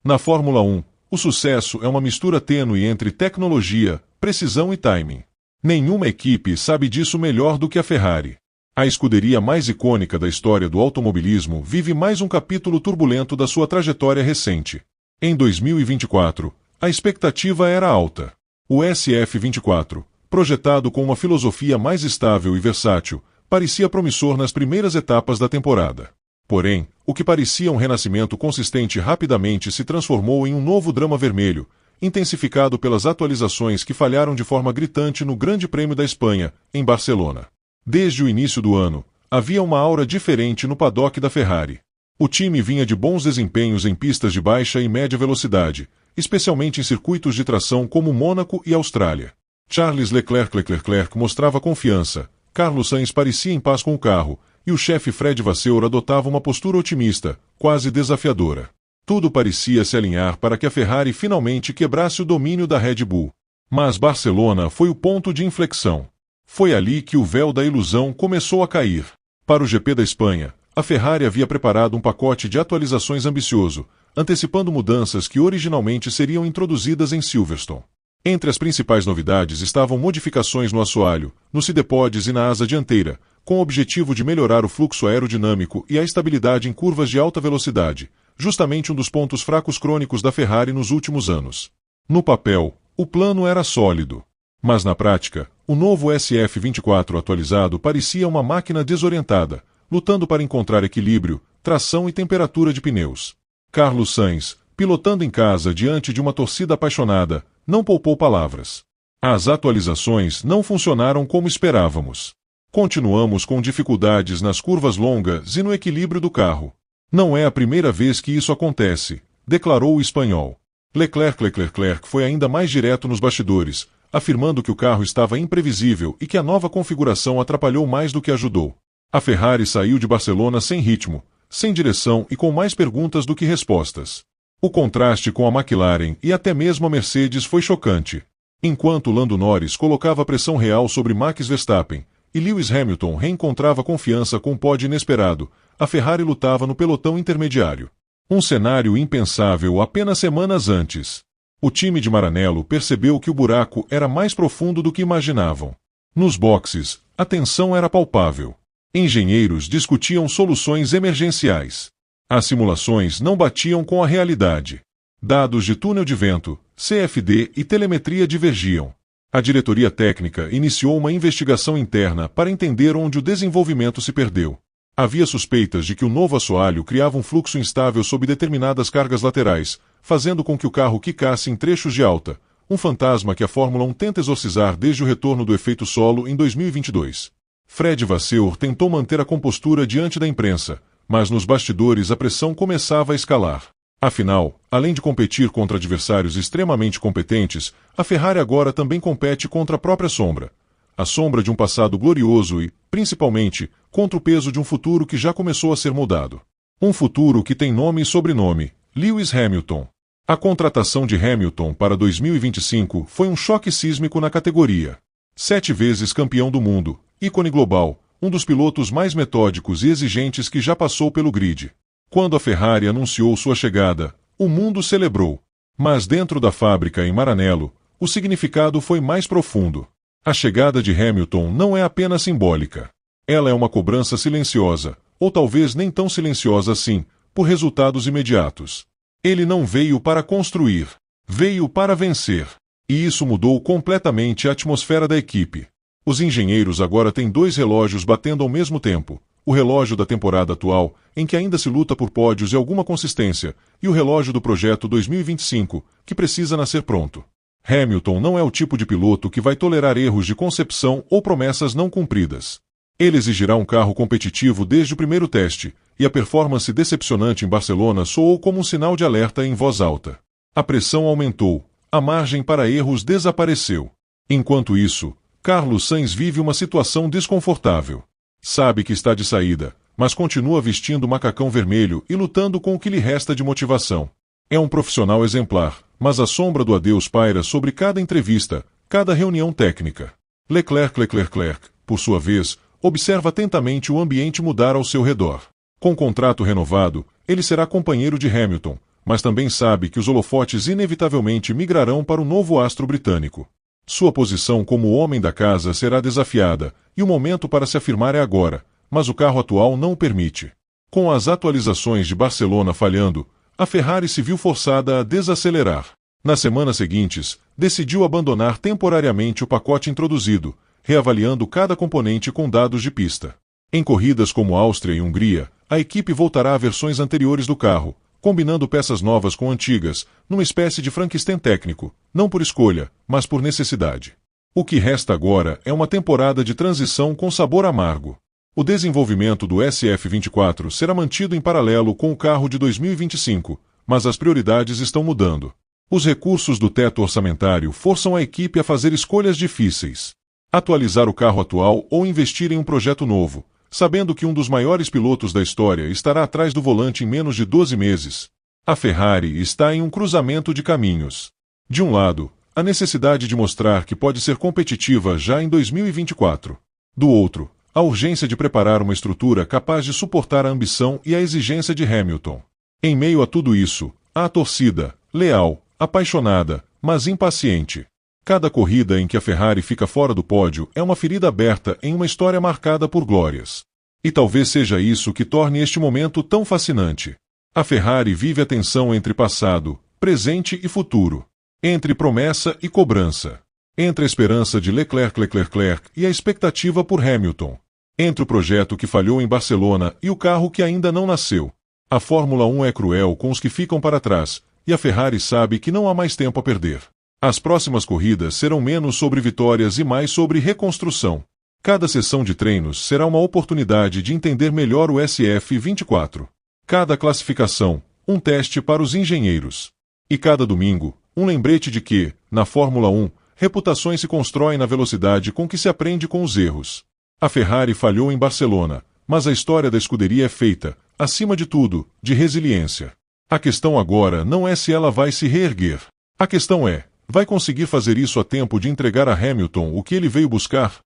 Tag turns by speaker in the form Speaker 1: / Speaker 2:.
Speaker 1: Na Fórmula 1, o sucesso é uma mistura tênue entre tecnologia, precisão e timing. Nenhuma equipe sabe disso melhor do que a Ferrari. A escuderia mais icônica da história do automobilismo vive mais um capítulo turbulento da sua trajetória recente. Em 2024, a expectativa era alta. O SF24, projetado com uma filosofia mais estável e versátil, parecia promissor nas primeiras etapas da temporada. Porém, o que parecia um renascimento consistente rapidamente se transformou em um novo drama vermelho, intensificado pelas atualizações que falharam de forma gritante no Grande Prêmio da Espanha, em Barcelona. Desde o início do ano, havia uma aura diferente no paddock da Ferrari. O time vinha de bons desempenhos em pistas de baixa e média velocidade, especialmente em circuitos de tração como Mônaco e Austrália. Charles Leclerc mostrava confiança, Carlos Sainz parecia em paz com o carro, e o chefe Fred Vasseur adotava uma postura otimista, quase desafiadora. Tudo parecia se alinhar para que a Ferrari finalmente quebrasse o domínio da Red Bull. Mas Barcelona foi o ponto de inflexão. Foi ali que o véu da ilusão começou a cair. Para o GP da Espanha, a Ferrari havia preparado um pacote de atualizações ambicioso, antecipando mudanças que originalmente seriam introduzidas em Silverstone. Entre as principais novidades estavam modificações no assoalho, nos sidepods e na asa dianteira, com o objetivo de melhorar o fluxo aerodinâmico e a estabilidade em curvas de alta velocidade, justamente um dos pontos fracos crônicos da Ferrari nos últimos anos. No papel, o plano era sólido. Mas na prática, o novo SF24 atualizado parecia uma máquina desorientada, lutando para encontrar equilíbrio, tração e temperatura de pneus. Carlos Sainz, pilotando em casa diante de uma torcida apaixonada, não poupou palavras. As atualizações não funcionaram como esperávamos. Continuamos com dificuldades nas curvas longas e no equilíbrio do carro. Não é a primeira vez que isso acontece, declarou o espanhol. Leclerc foi ainda mais direto nos bastidores, afirmando que o carro estava imprevisível e que a nova configuração atrapalhou mais do que ajudou. A Ferrari saiu de Barcelona sem ritmo, sem direção e com mais perguntas do que respostas. O contraste com a McLaren e até mesmo a Mercedes foi chocante. Enquanto Lando Norris colocava pressão real sobre Max Verstappen e Lewis Hamilton reencontrava confiança com um pódio inesperado, a Ferrari lutava no pelotão intermediário. Um cenário impensável apenas semanas antes. O time de Maranello percebeu que o buraco era mais profundo do que imaginavam. Nos boxes, a tensão era palpável. Engenheiros discutiam soluções emergenciais. As simulações não batiam com a realidade. Dados de túnel de vento, CFD e telemetria divergiam. A diretoria técnica iniciou uma investigação interna para entender onde o desenvolvimento se perdeu. Havia suspeitas de que o novo assoalho criava um fluxo instável sob determinadas cargas laterais, fazendo com que o carro quicasse em trechos de alta, um fantasma que a Fórmula 1 tenta exorcizar desde o retorno do efeito solo em 2022. Fred Vasseur tentou manter a compostura diante da imprensa, mas nos bastidores a pressão começava a escalar. Afinal, além de competir contra adversários extremamente competentes, a Ferrari agora também compete contra a própria sombra. A sombra de um passado glorioso e, principalmente, contra o peso de um futuro que já começou a ser moldado. Um futuro que tem nome e sobrenome, Lewis Hamilton. A contratação de Hamilton para 2025 foi um choque sísmico na categoria. 7 vezes campeão do mundo, ícone global, um dos pilotos mais metódicos e exigentes que já passou pelo grid. Quando a Ferrari anunciou sua chegada, o mundo celebrou. Mas dentro da fábrica em Maranello, o significado foi mais profundo. A chegada de Hamilton não é apenas simbólica. Ela é uma cobrança silenciosa, ou talvez nem tão silenciosa assim, por resultados imediatos. Ele não veio para construir, veio para vencer. E isso mudou completamente a atmosfera da equipe. Os engenheiros agora têm 2 relógios batendo ao mesmo tempo. O relógio da temporada atual, em que ainda se luta por pódios e alguma consistência, e o relógio do projeto 2025, que precisa nascer pronto. Hamilton não é o tipo de piloto que vai tolerar erros de concepção ou promessas não cumpridas. Ele exigirá um carro competitivo desde o primeiro teste, e a performance decepcionante em Barcelona soou como um sinal de alerta em voz alta. A pressão aumentou, a margem para erros desapareceu. Enquanto isso, Carlos Sainz vive uma situação desconfortável. Sabe que está de saída, mas continua vestindo o macacão vermelho e lutando com o que lhe resta de motivação. É um profissional exemplar, mas a sombra do adeus paira sobre cada entrevista, cada reunião técnica. Leclerc, por sua vez, observa atentamente o ambiente mudar ao seu redor. Com contrato renovado, ele será companheiro de Hamilton, mas também sabe que os holofotes inevitavelmente migrarão para o novo astro britânico. Sua posição como homem da casa será desafiada, e o momento para se afirmar é agora, mas o carro atual não o permite. Com as atualizações de Barcelona falhando, a Ferrari se viu forçada a desacelerar. Nas semanas seguintes, decidiu abandonar temporariamente o pacote introduzido, reavaliando cada componente com dados de pista. Em corridas como Áustria e Hungria, a equipe voltará a versões anteriores do carro, combinando peças novas com antigas, numa espécie de Frankenstein técnico, não por escolha, mas por necessidade. O que resta agora é uma temporada de transição com sabor amargo. O desenvolvimento do SF24 será mantido em paralelo com o carro de 2025, mas as prioridades estão mudando. Os recursos do teto orçamentário forçam a equipe a fazer escolhas difíceis. Atualizar o carro atual ou investir em um projeto novo, sabendo que um dos maiores pilotos da história estará atrás do volante em menos de 12 meses. A Ferrari está em um cruzamento de caminhos. De um lado, a necessidade de mostrar que pode ser competitiva já em 2024. Do outro, a urgência de preparar uma estrutura capaz de suportar a ambição e a exigência de Hamilton. Em meio a tudo isso, há a torcida, leal, apaixonada, mas impaciente. Cada corrida em que a Ferrari fica fora do pódio é uma ferida aberta em uma história marcada por glórias. E talvez seja isso que torne este momento tão fascinante. A Ferrari vive a tensão entre passado, presente e futuro. Entre promessa e cobrança. Entre a esperança de Leclerc e a expectativa por Hamilton. Entre o projeto que falhou em Barcelona e o carro que ainda não nasceu. A Fórmula 1 é cruel com os que ficam para trás, e a Ferrari sabe que não há mais tempo a perder. As próximas corridas serão menos sobre vitórias e mais sobre reconstrução. Cada sessão de treinos será uma oportunidade de entender melhor o SF24. Cada classificação, um teste para os engenheiros. E cada domingo, um lembrete de que, na Fórmula 1, reputações se constroem na velocidade com que se aprende com os erros. A Ferrari falhou em Barcelona, mas a história da escuderia é feita, acima de tudo, de resiliência. A questão agora não é se ela vai se reerguer. A questão é, vai conseguir fazer isso a tempo de entregar a Hamilton o que ele veio buscar?